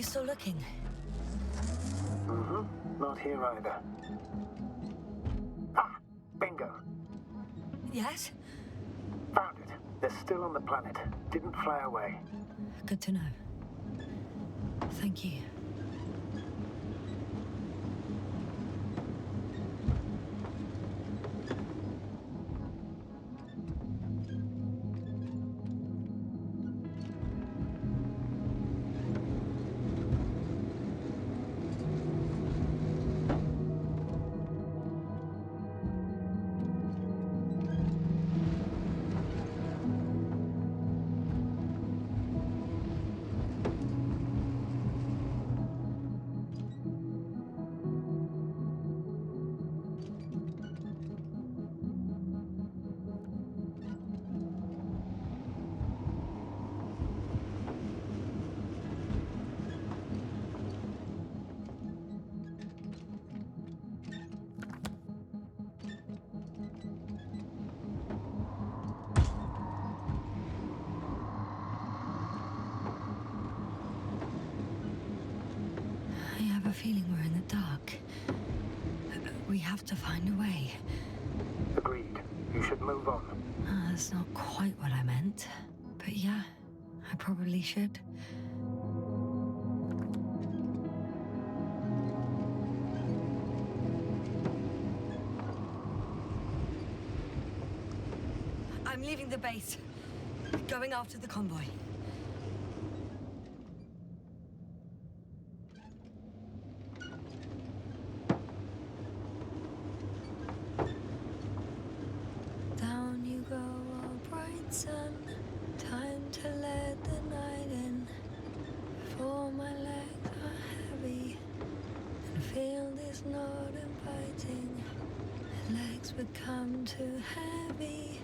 still looking? Not here either. Ah! Bingo! Yes? Found it. They're still on the planet. Didn't fly away. Good to know. Thank you. I have a feeling we're in the dark. We have to find a way. Agreed. You should move on. That's not quite what I meant. But yeah, I probably should. I'm leaving the base. Going after the convoy. Down you go, oh bright sun. Time to let the night in. For my legs are heavy. And field is not inviting. Legs become too heavy.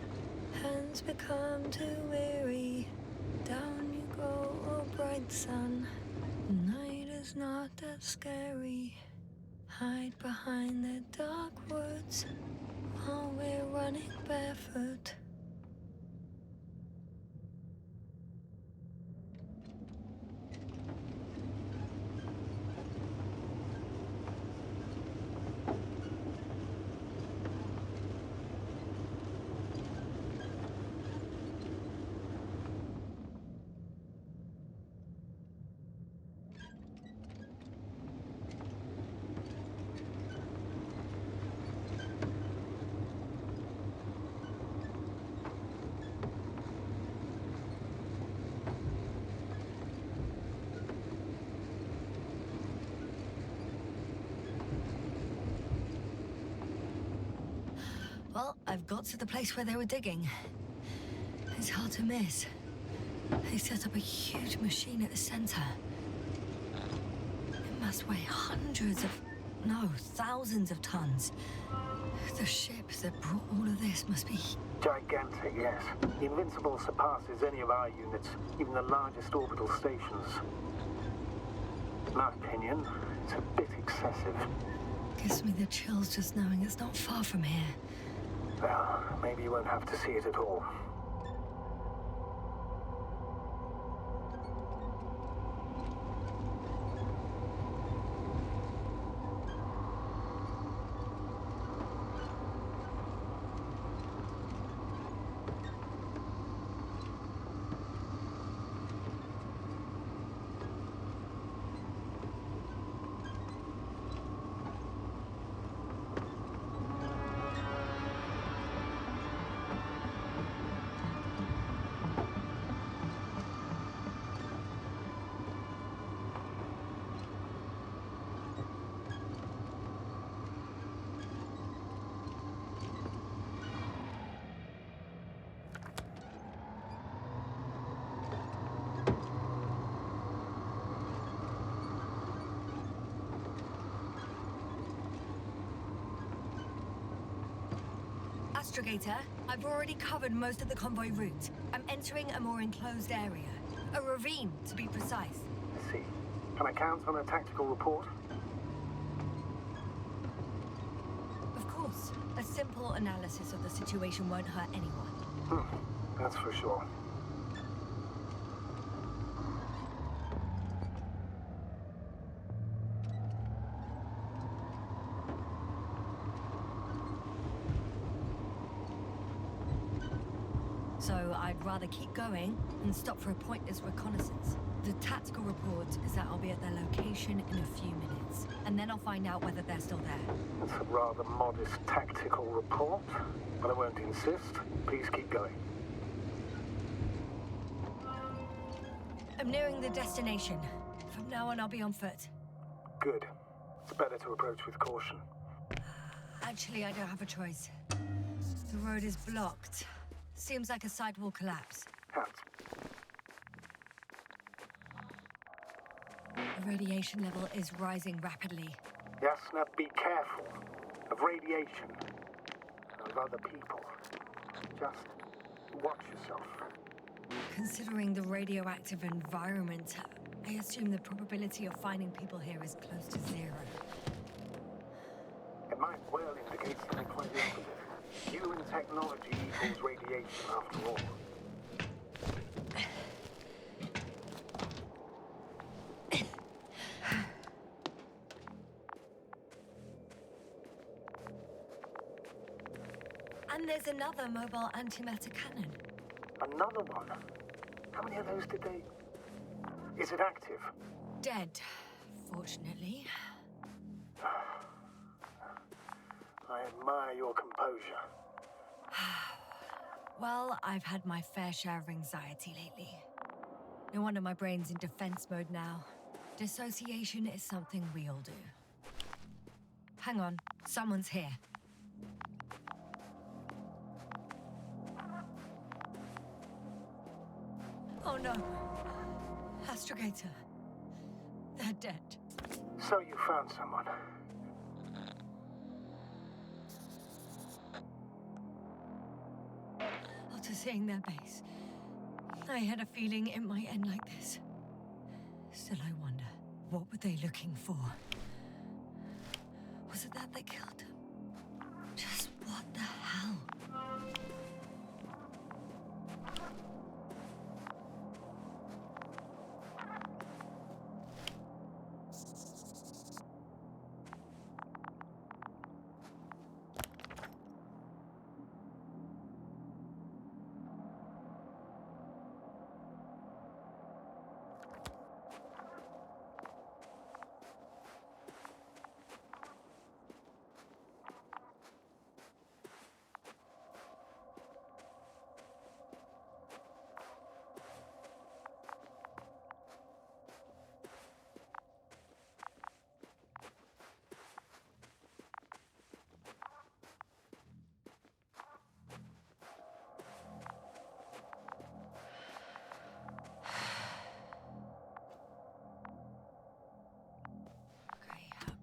Hands become too weary. Down you go, oh bright sun. Night is not that scary. Hide behind the dark woods while we're running barefoot. Well, I've got to the place where they were digging. It's hard to miss. They set up a huge machine at the center. It must weigh thousands of tons. The ship that brought all of this must be... Gigantic, yes. The Invincible surpasses any of our units, even the largest orbital stations. In my opinion, it's a bit excessive. Gives me the chills just knowing it's not far from here. Well, maybe you won't have to see it at all. Astrogator, I've already covered most of the convoy route. I'm entering a more enclosed area. A ravine, to be precise. I see. Can I count on a tactical report? Of course. A simple analysis of the situation won't hurt anyone. That's for sure. so I'd rather keep going and stop for a pointless reconnaissance. The tactical report is that I'll be at their location in a few minutes, and then I'll find out whether they're still there. It's a rather modest tactical report, but I won't insist. Please keep going. I'm nearing the destination. From now on, I'll be on foot. Good. It's better to approach with caution. Actually, I don't have a choice. The road is blocked. Seems like a sidewall collapse. Hat. The radiation level is rising rapidly. Yasna, be careful of radiation, of other people. Just watch yourself. Considering the radioactive environment, I assume the probability of finding people here is close to zero. It might well indicate something quite the opposite. Human technology equals radiation after all. And there's another mobile antimatter cannon. Another one? How many of those did they... Is it active? Dead, fortunately. I admire your composure. Well, I've had my fair share of anxiety lately. No wonder my brain's in defense mode now. Dissociation is something we all do. Hang on, someone's here. Oh no. Astrogator. They're dead. So you found someone. After seeing their base, I had a feeling it might end like this. Still, I wonder, what were they looking for? Was it that they killed him? Just what the hell?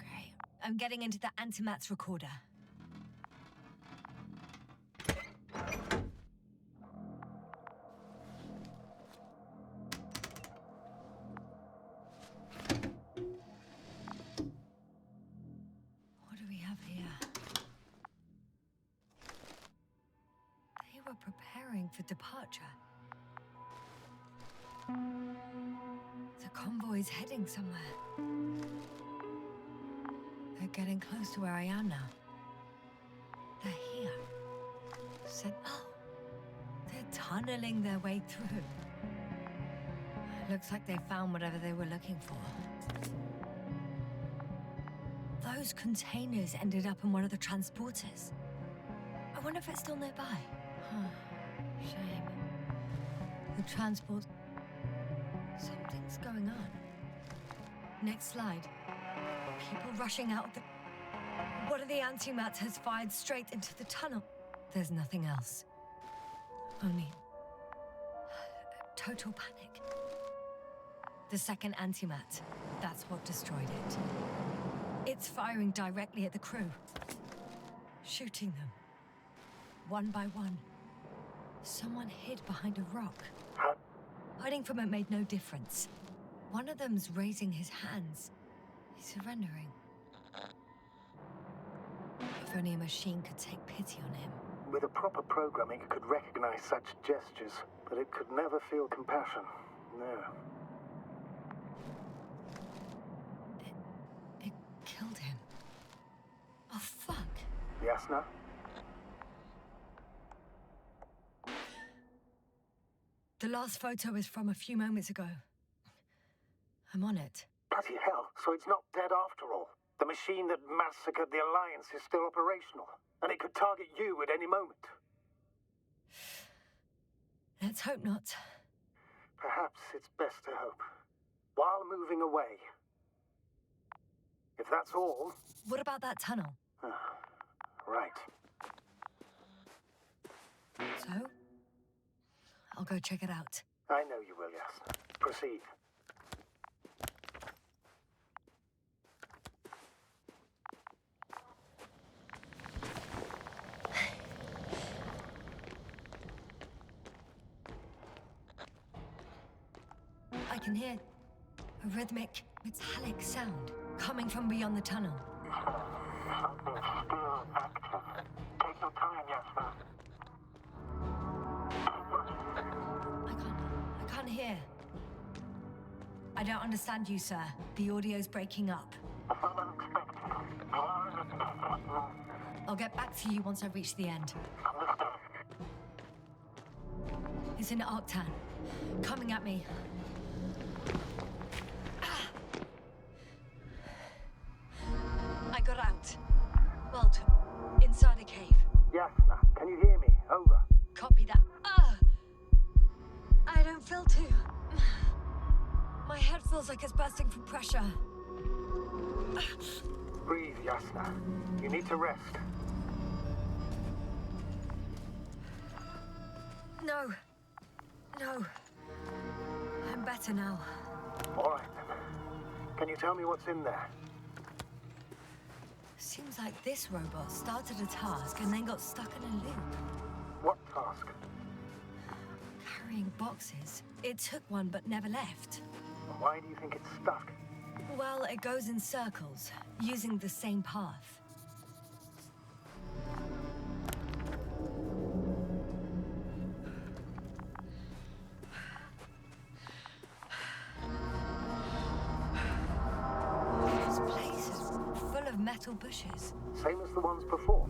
Okay. I'm getting into the antimat's recorder. What do we have here? They were preparing for departure. The convoy's heading somewhere. They're getting close to where I am now. They're here. They're tunneling their way through. Looks like they found whatever they were looking for. Those containers ended up in one of the transporters. I wonder if it's still nearby. Shame. The transport... Something's going on. Next slide. People rushing out of the... One of the antimats has fired straight into the tunnel. There's nothing else. Only... total panic. The second antimat. That's what destroyed it. It's firing directly at the crew. Shooting them. One by one. Someone hid behind a rock. Huh? Hiding from it made no difference. One of them's raising his hands. He's surrendering. If only a machine could take pity on him. With a proper programming, it could recognize such gestures, but it could never feel compassion. No. It killed him. Oh, fuck. Yasna? The last photo is from a few moments ago. I'm on it. Bloody hell, so it's not dead after all. The machine that massacred the Alliance is still operational, and it could target you at any moment. Let's hope not. Perhaps it's best to hope. While moving away. If that's all... What about that tunnel? Right. So? I'll go check it out. I know you will, Yasna. Proceed. I can hear a rhythmic, metallic sound coming from beyond the tunnel. Something still active. Take your time, Yasna. I can't hear. I don't understand you, sir. The audio's breaking up. I'll get back to you once I reach the end. It's an Arctan. Coming at me. I got out. Well, inside a cave. Yasna, can you hear me? Over. Copy that. I don't feel too... My head feels like it's bursting from pressure. Breathe, Yasna. You need to rest. No. I'm better now. All right, then. Can you tell me what's in there? Seems like this robot started a task and then got stuck in a loop. What task? Carrying boxes. It took one but never left. Why do you think it's stuck? Well, it goes in circles, using the same path. This place is full of metal bushes. Same as the ones before.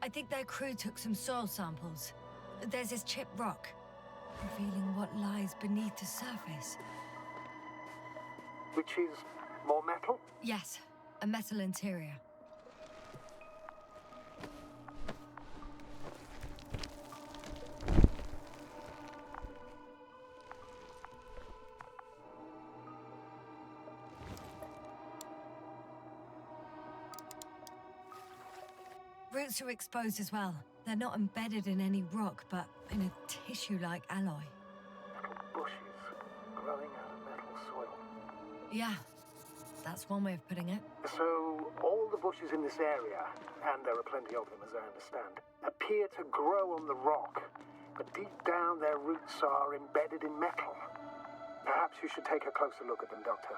I think their crew took some soil samples. There's this chipped rock, revealing what lies beneath the surface. Which is more metal? Yes, a metal interior. Roots are exposed as well. They're not embedded in any rock, but in a tissue-like alloy. Bushes growing out of metal soil. Yeah, that's one way of putting it. So, all the bushes in this area, and there are plenty of them as I understand, appear to grow on the rock, but deep down their roots are embedded in metal. Perhaps you should take a closer look at them, Doctor.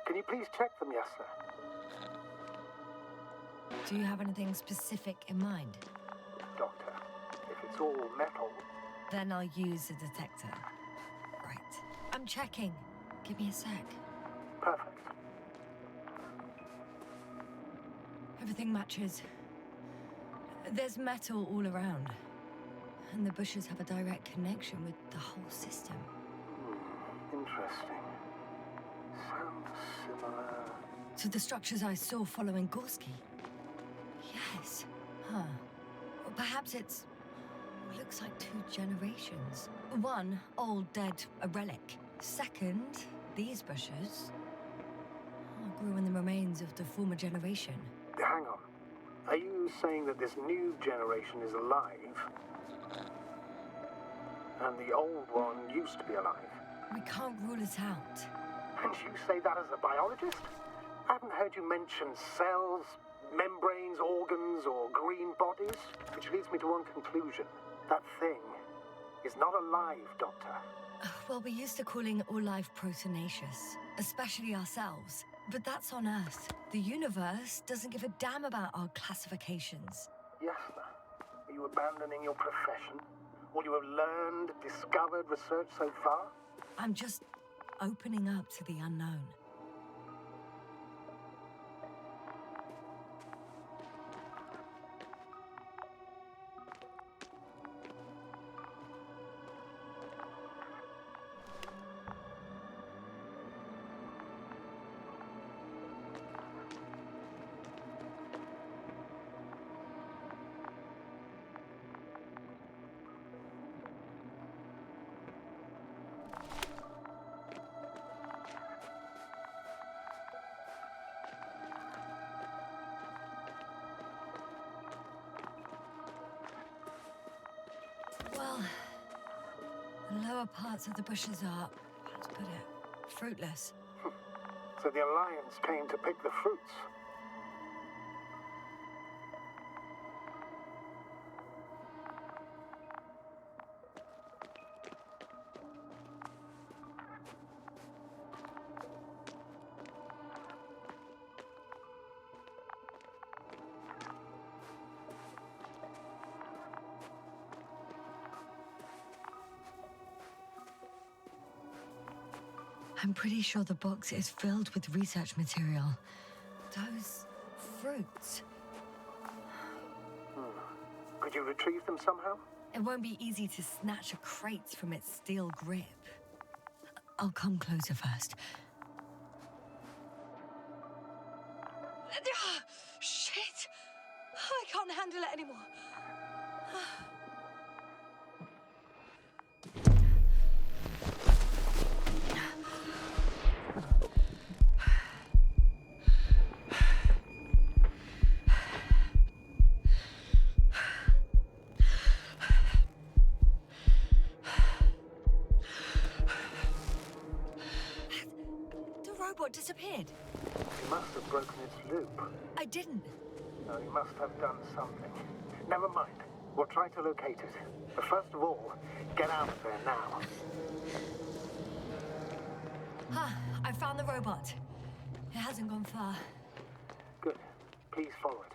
Can you please check them, Yasna? Do you have anything specific in mind? Doctor, if it's all metal... Then I'll use a detector. Right. I'm checking. Give me a sec. Perfect. Everything matches. There's metal all around. And the bushes have a direct connection with the whole system. Interesting. Sounds similar... To the structures I saw following Gorski. Yes. Huh. Or perhaps it's... looks like 2 generations. One, old, dead, a relic. Second, these bushes grew in the remains of the former generation. Hang on. Are you saying that this new generation is alive? And the old one used to be alive? We can't rule it out. And you say that as a biologist? I haven't heard you mention cells, membranes, organs, or green bodies. Which leads me to one conclusion. That thing is not alive, Doctor. Well, we're used to calling all life proteinaceous, especially ourselves. But that's on Earth. The universe doesn't give a damn about our classifications. Yasna, are you abandoning your profession? What you have learned, discovered, researched so far? I'm just opening up to the unknown. Well, the lower parts of the bushes are, how to put it, fruitless. So the Alliance came to pick the fruits. I'm pretty sure the box is filled with research material. Those fruits. Could you retrieve them somehow? It won't be easy to snatch a crate from its steel grip. I'll come closer first. Shit! I can't handle it anymore. Robot disappeared. You must have broken its loop. I didn't. No, you must have done something. Never mind. We'll try to locate it. But first of all, get out of there now. I found the robot. It hasn't gone far. Good. Please follow it.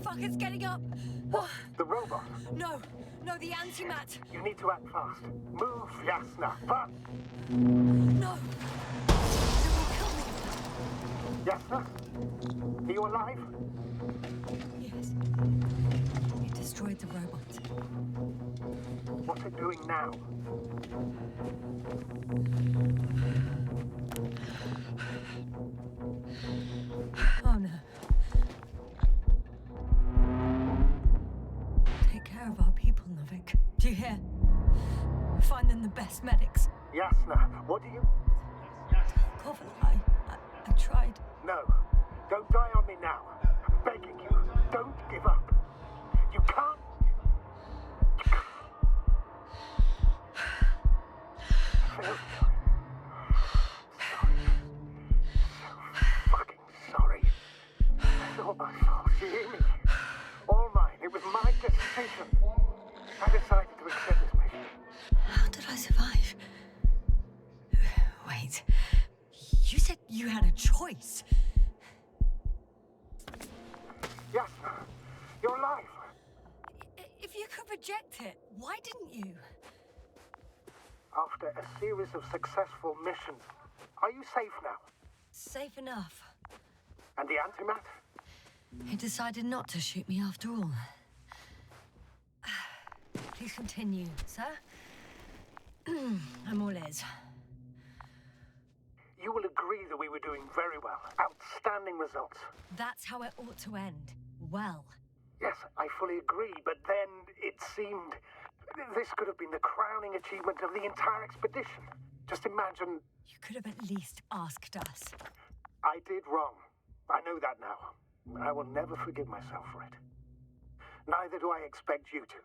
Fuck, it's getting up. What? The robot? No, the antimat. You need to act fast. Move, Yasna, fast! No! It will kill me. Yasna? Are you alive? Yes. It destroyed the robot. What's it doing now? Oh no. Take care of our people, Novik. Do you hear? Find them the best medics. Yasna, what do you... Cover, I tried. No, don't die on me now. I'm begging you, don't give up. You can't... Phil. Sorry. So fucking sorry. It's all my fault, you hear me? All mine. It was my decision. I decided to accept this mission. How did I survive? Wait. You said you had a choice. Yasna, you're alive. If you could reject it, why didn't you? After a series of successful missions, are you safe now? Safe enough. And the antimat? He decided not to shoot me after all. Please continue, sir. I'm all ears. You will agree that we were doing very well. Outstanding results. That's how it ought to end. Well. Yes, I fully agree, but then it seemed... This could have been the crowning achievement of the entire expedition. Just imagine... You could have at least asked us. I did wrong. I know that now. I will never forgive myself for it. Neither do I expect you to.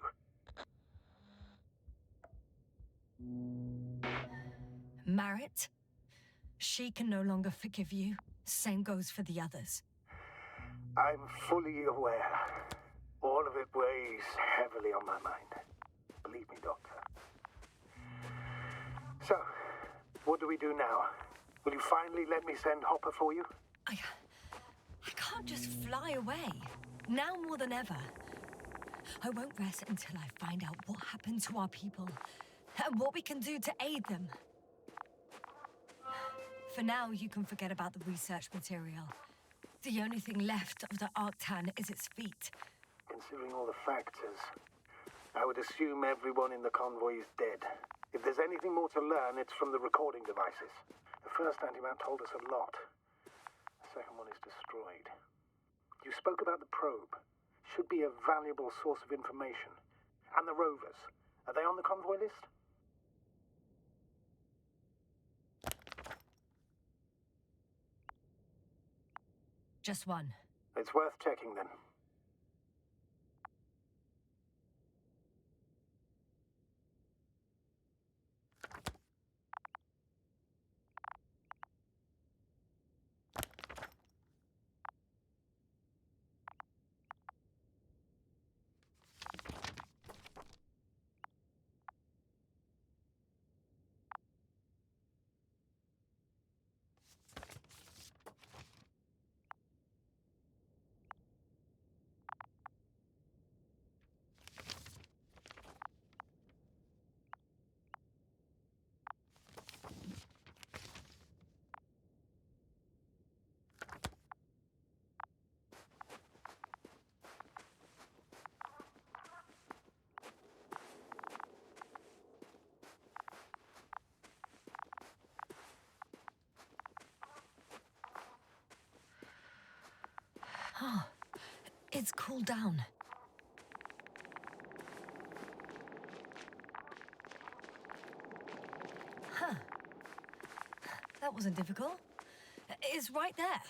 Marit? She can no longer forgive you. Same goes for the others. I'm fully aware. All of it weighs heavily on my mind. Believe me, Doctor. So, what do we do now? Will you finally let me send Hopper for you? I can't just fly away. Now more than ever. I won't rest until I find out what happened to our people and what we can do to aid them. For now, you can forget about the research material. The only thing left of the Arctan is its feet. Considering all the factors, I would assume everyone in the convoy is dead. If there's anything more to learn, it's from the recording devices. The first antimount told us a lot. The second one is destroyed. You spoke about the probe. Should be a valuable source of information. And the rovers. Are they on the convoy list? Just one. It's worth checking then. Oh, it's cooled down. Huh. That wasn't difficult. It's right there.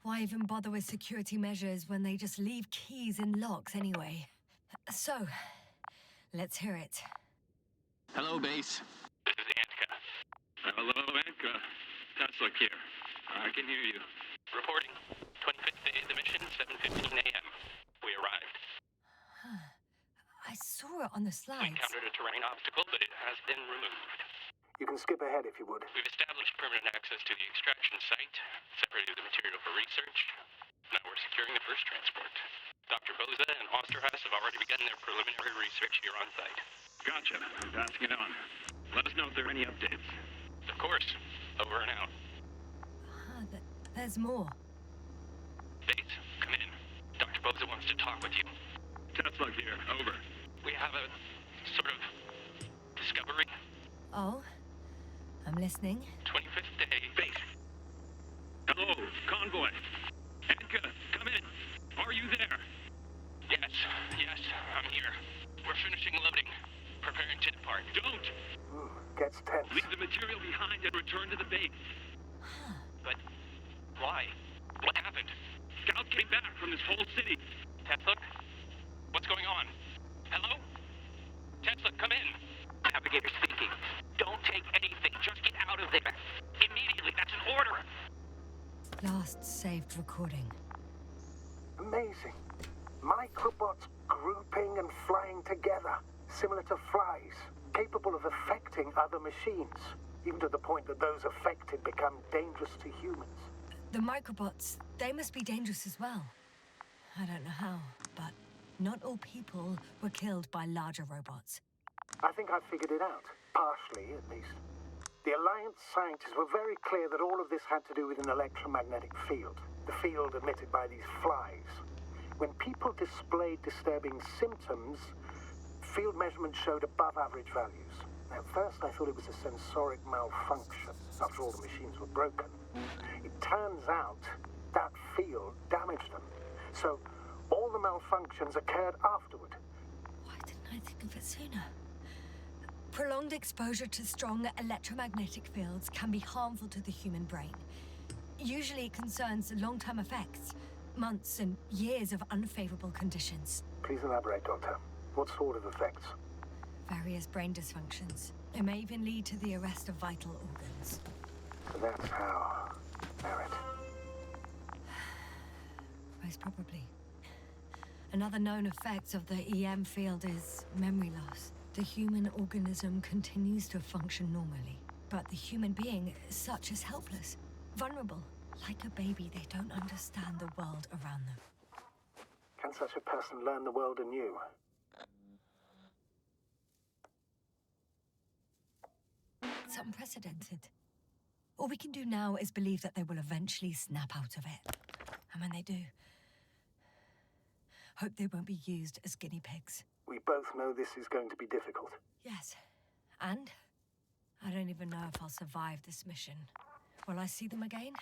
Why even bother with security measures when they just leave keys in locks anyway? So, let's hear it. Hello, base. This is Antka. Hello, Antka. Tesla here. I can hear you. Reporting. 25th day of the mission, 7:15 a.m. We arrived. I saw it on the We slides. encountered a terrain obstacle, but it has been removed. You can skip ahead if you would. We've established permanent access to the extraction site, separated the material for research. Now we're securing the first transport. Dr. Boza and Osterhaus have already begun their preliminary research here on site. Gotcha. Passing it on. Let us know if there are any updates. Of course. Over and out. There's more. Bates, come in. Dr. Boza wants to talk with you. Tesla here. Over. We have a sort of discovery. Oh? I'm listening. 25th day. Base. Hello, Convoy. Antka, come in. Are you there? Yes, I'm here. We're finishing loading. Preparing to depart. Don't! Gets tense. Leave the material behind and return to the base. But why? What happened? Scouts came back from this whole city. Tesla? What's going on? Hello? Tesla, come in. Navigator speaking. Don't take anything. Just get out of there. Immediately. That's an order. Last saved recording. Amazing. Microbots grouping and flying together, similar to flies, capable of affecting other machines, even to the point that those affected become dangerous to humans. The microbots, they must be dangerous as well. I don't know how, but not all people were killed by larger robots. I think I've figured it out. Partially, at least. The Alliance scientists were very clear that all of this had to do with an electromagnetic field. The field emitted by these flies. When people displayed disturbing symptoms, field measurements showed above average values. At first, I thought it was a sensoric malfunction. After all, the machines were broken. It turns out that field damaged them. So, all the malfunctions occurred afterward. Why didn't I think of it sooner? Prolonged exposure to strong electromagnetic fields can be harmful to the human brain. Usually it concerns long-term effects, months and years of unfavorable conditions. Please elaborate, Doctor. What sort of effects? Various brain dysfunctions. It may even lead to the arrest of vital organs. So that's how... Merit. Most probably. Another known effect of the EM field is memory loss. The human organism continues to function normally, but the human being is such as helpless, vulnerable. Like a baby, they don't understand the world around them. Can such a person learn the world anew? It's unprecedented. All we can do now is believe that they will eventually snap out of it. And when they do, hope they won't be used as guinea pigs. We both know this is going to be difficult. Yes. And I don't even know if I'll survive this mission. Will I see them again?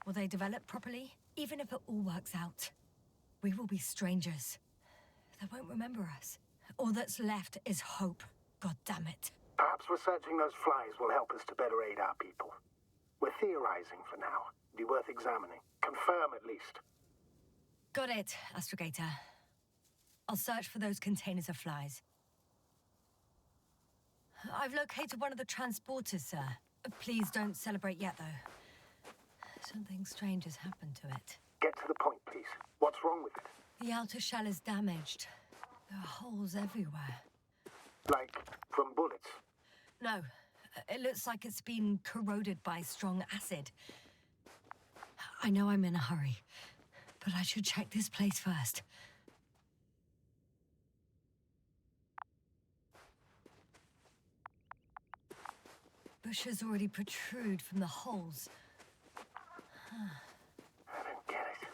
Will they develop properly? Even if it all works out, we will be strangers. They won't remember us. All that's left is hope. God damn it. Perhaps researching those flies will help us to better aid our people. We're theorizing for now. Be worth examining. Confirm at least. Got it, astrogator. I'll search for those containers of flies. I've located one of the transporters, sir. Please don't celebrate yet, though. Something strange has happened to it. Get to the point, please. What's wrong with it? The outer shell is damaged. There are holes everywhere. Like from bullets? No. It looks like it's been corroded by strong acid. I know I'm in a hurry, but I should check this place first. Bushes already protrude from the holes. I don't get it.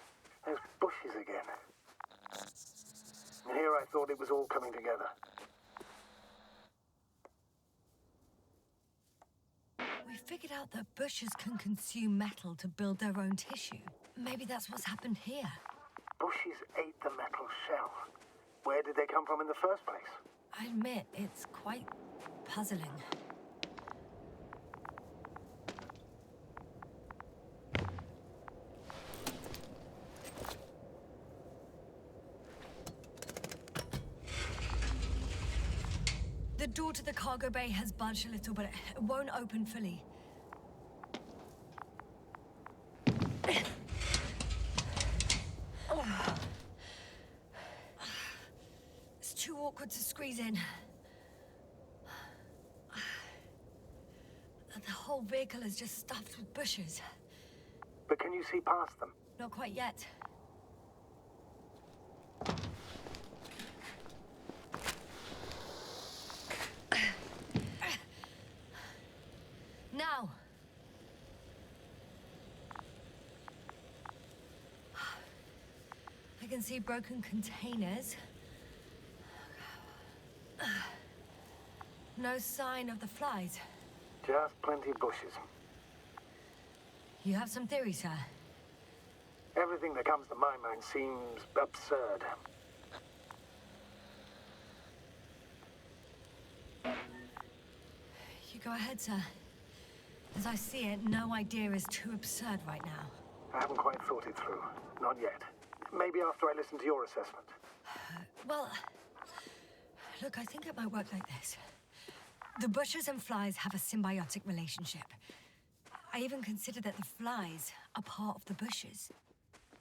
Those bushes again. And here I thought it was all coming together. We figured out that bushes can consume metal to build their own tissue. Maybe that's what's happened here. Bushes ate the metal shell. Where did they come from in the first place? I admit, it's quite puzzling. The door to the cargo bay has budged a little, but it won't open fully. It's too awkward to squeeze in. The whole vehicle is just stuffed with bushes. But can you see past them? Not quite yet. Now. I can see broken containers. No sign of the flies. Just plenty of bushes. You have some theory, sir? Everything that comes to my mind seems absurd. You go ahead, sir. As I see it, no idea is too absurd right now. I haven't quite thought it through. Not yet. Maybe after I listen to your assessment. Well, look, I think it might work like this. The bushes and flies have a symbiotic relationship. I even consider that the flies are part of the bushes.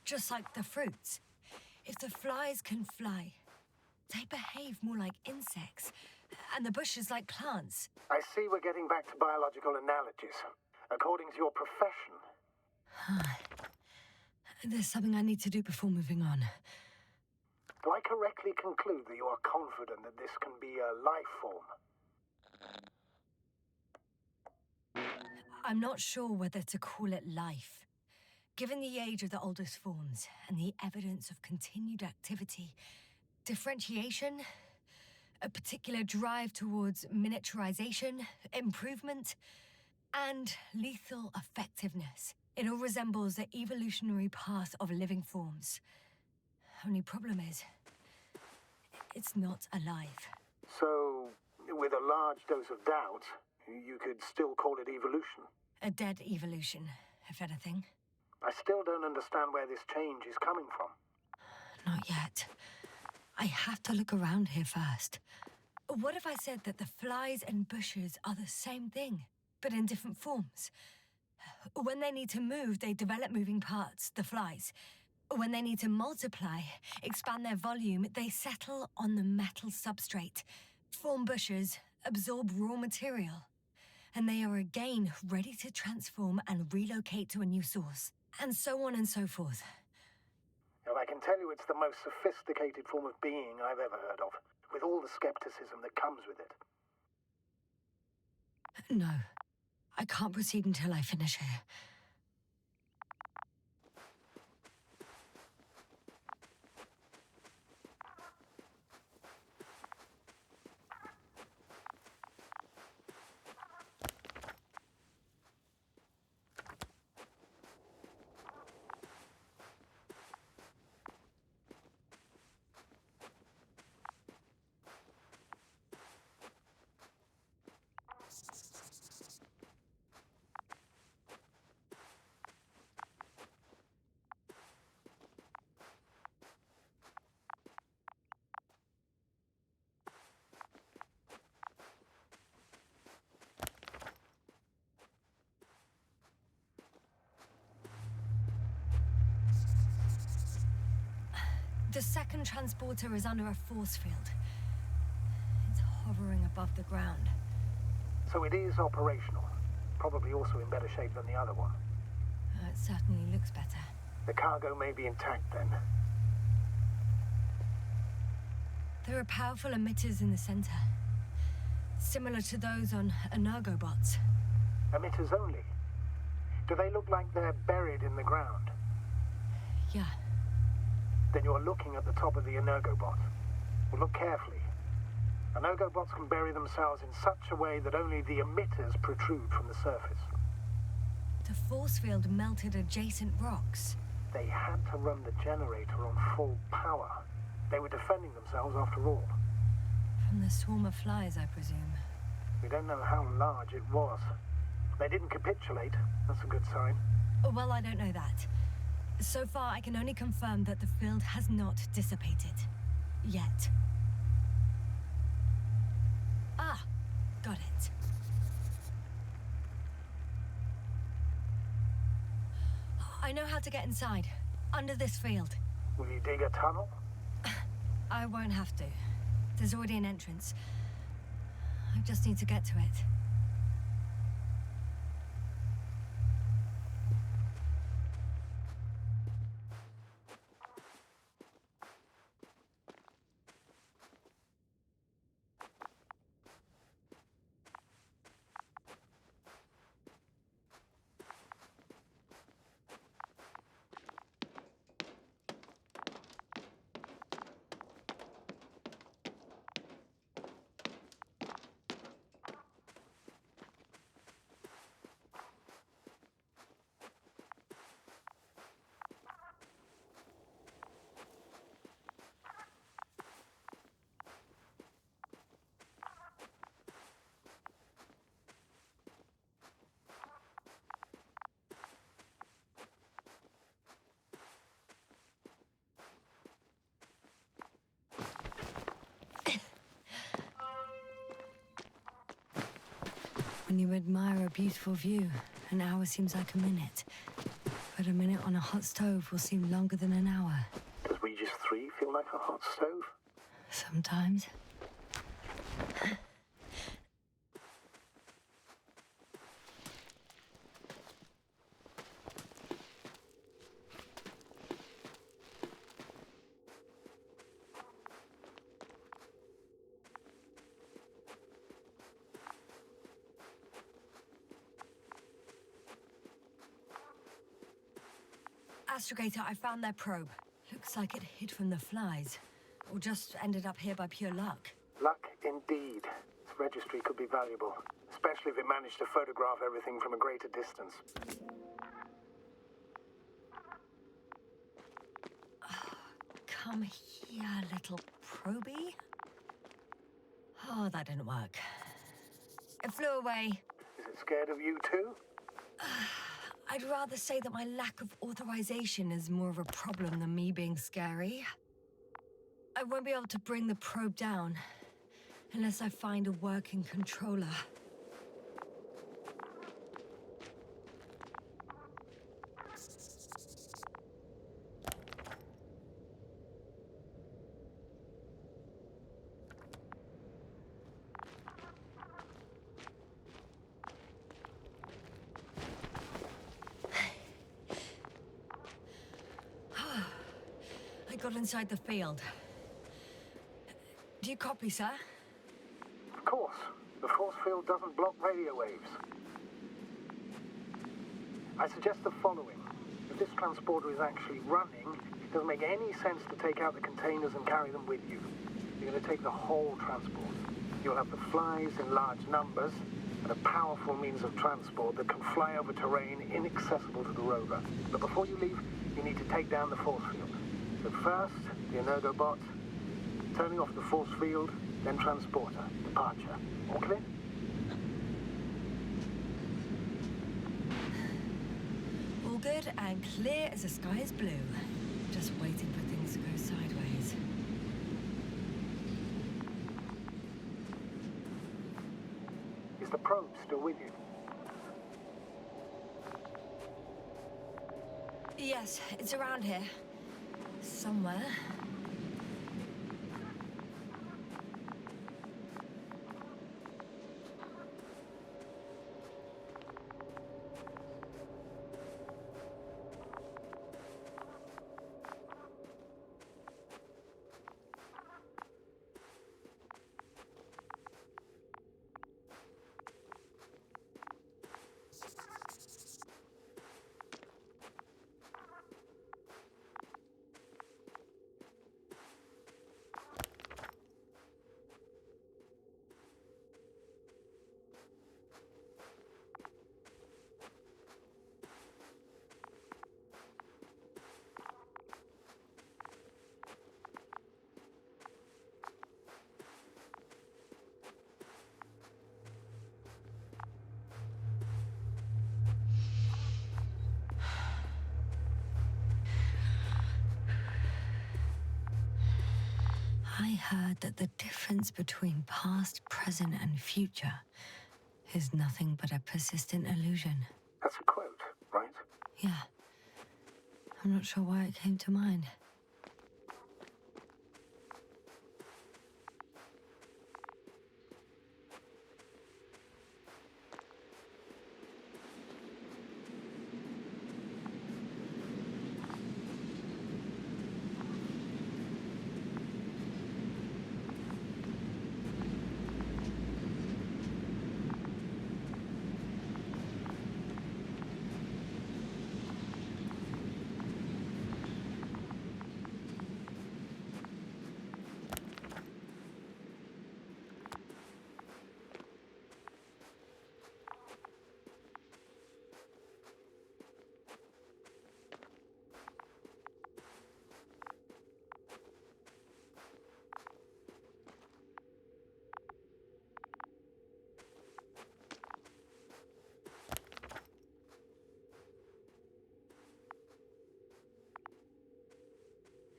Just like the fruits. If the flies can fly, they behave more like insects, and the bushes like plants. I see we're getting back to biological analogies. According to your profession. There's something I need to do before moving on. Do I correctly conclude that you are confident that this can be a life form? I'm not sure whether to call it life. Given the age of the oldest forms and the evidence of continued activity, differentiation, a particular drive towards miniaturization, improvement, and lethal effectiveness, it all resembles the evolutionary path of living forms. Only problem is, it's not alive. So, with a large dose of doubt, you could still call it evolution? A dead evolution, if anything. I still don't understand where this change is coming from. Not yet. I have to look around here first. What if I said that the flies and bushes are the same thing, but in different forms? When they need to move, they develop moving parts, the flies. When they need to multiply, expand their volume, they settle on the metal substrate, form bushes, absorb raw material. And they are again ready to transform and relocate to a new source. And so on and so forth. Well, I can tell you it's the most sophisticated form of being I've ever heard of, with all the skepticism that comes with it. No. I can't proceed until I finish here. The second transporter is under a force field. It's hovering above the ground. So it is operational. Probably also in better shape than the other one. It certainly looks better. The cargo may be intact then. There are powerful emitters in the center. Similar to those on energobots. Emitters only? Do they look like they're buried in the ground? Yeah. Then you're looking at the top of the energobot. Well, look carefully. Energobots can bury themselves in such a way that only the emitters protrude from the surface. The force field melted adjacent rocks. They had to run the generator on full power. They were defending themselves after all. From the swarm of flies, I presume. We don't know how large it was. They didn't capitulate. That's a good sign. Well, I don't know that. So far, I can only confirm that the field has not dissipated. Yet. Ah, got it. I know how to get inside. Under this field. Will you dig a tunnel? I won't have to. There's already an entrance. I just need to get to it. When you admire a beautiful view, an hour seems like a minute. But a minute on a hot stove will seem longer than an hour. Does Regis III feel like a hot stove? Sometimes. Astrogator, I found their probe. Looks like it hid from the flies. Or just ended up here by pure luck. Luck indeed. This registry could be valuable, especially if it managed to photograph everything from a greater distance. Come here, little probie. Oh, that didn't work. It flew away. Is it scared of you too? I'd rather say that my lack of authorization is more of a problem than me being scary. I won't be able to bring the probe down unless I find a working controller. I got inside the field. Do you copy, sir? Of course. The force field doesn't block radio waves. I suggest the following. If this transporter is actually running, it doesn't make any sense to take out the containers and carry them with you. You're going to take the whole transport. You'll have the flies in large numbers, and a powerful means of transport that can fly over terrain inaccessible to the rover. But before you leave, you need to take down the force field. So first, the Energobot, turning off the force field, then transporter, departure. All clear? All good and clear as the sky is blue. Just waiting for things to go sideways. Is the probe still with you? Yes, it's around here. Somewhere. I heard that the difference between past, present, and future is nothing but a persistent illusion. That's a quote, right? Yeah. I'm not sure why it came to mind.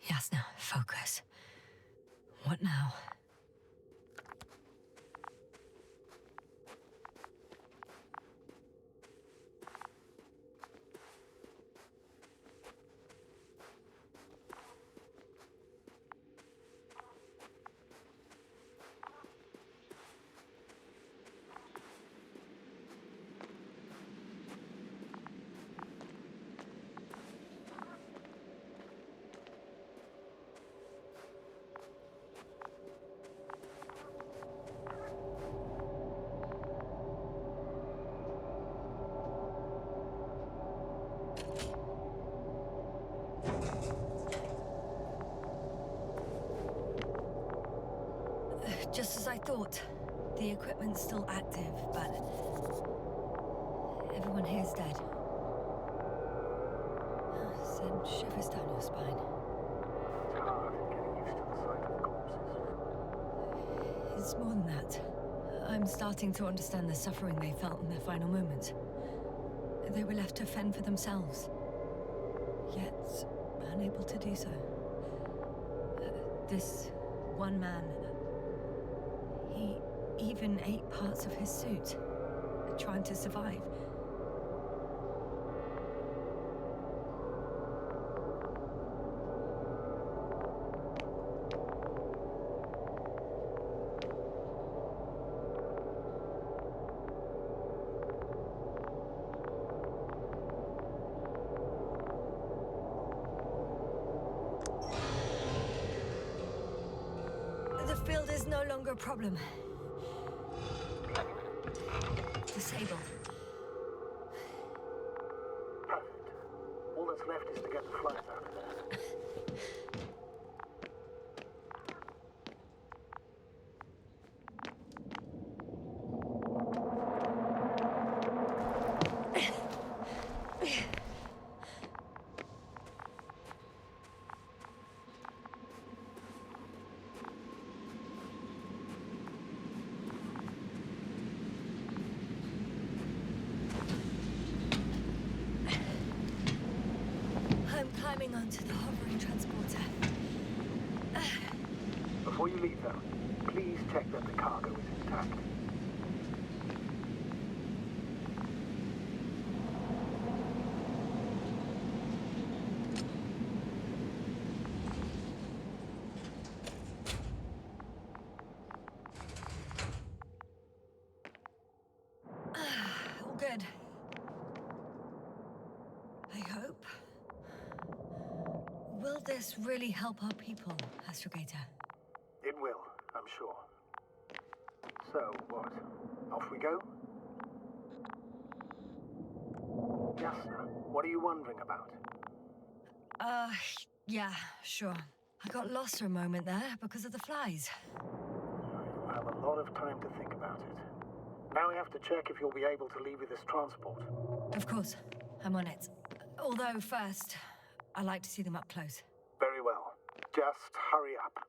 Yasna, focus. What now? Just as I thought. The equipment's still active, but everyone here's dead. Send shivers down your spine. It's hard getting used to the sight of corpses. It's more than that. I'm starting to understand the suffering they felt in their final moments. They were left to fend for themselves, yet unable to do so. This one man, he even ate parts of his suit, trying to survive. The field is no longer a problem. Disable. Perfect. All that's left is to get the flies out of there. I'm climbing onto the hovering transporter. Before you leave, though, please check that the cargo is intact. All good. I hope. Will this really help our people, Astrogator? It will, I'm sure. So, what? Off we go? Yasna, what are you wondering about? Yeah, sure. I got lost for a moment there because of the flies. You'll have a lot of time to think about it. Now we have to check if you'll be able to leave with this transport. Of course, I'm on it. Although first, I like to see them up close. Very well. Just hurry up.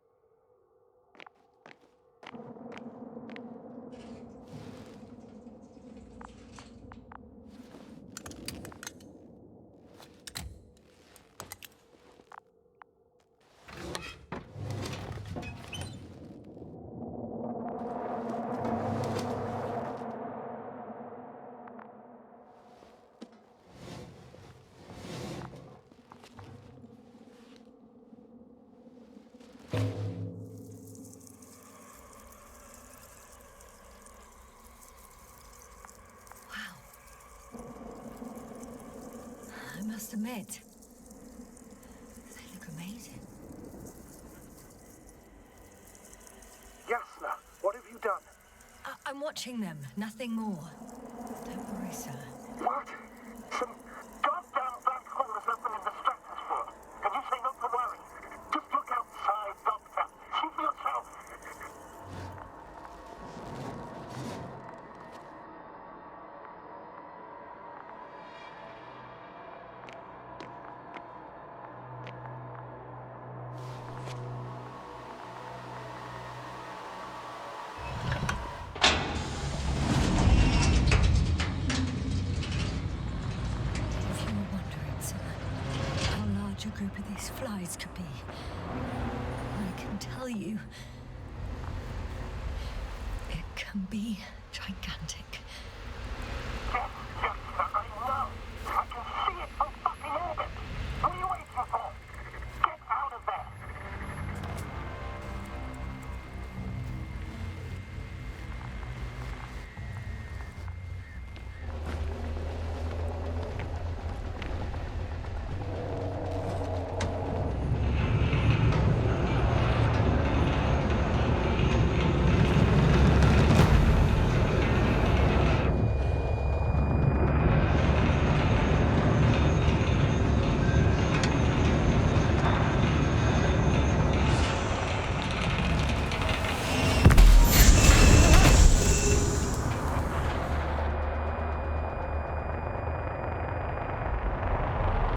I must admit, they look amazing. Yasna, what have you done? I'm watching them, nothing more. Don't worry, sir. What? Some goddamn black hole has opened in the stratosphere. And you say not to worry. Just look outside, Doctor. See for yourself. If you were wondering, sir, how large a group of these flies could be, I can tell you, it can be gigantic.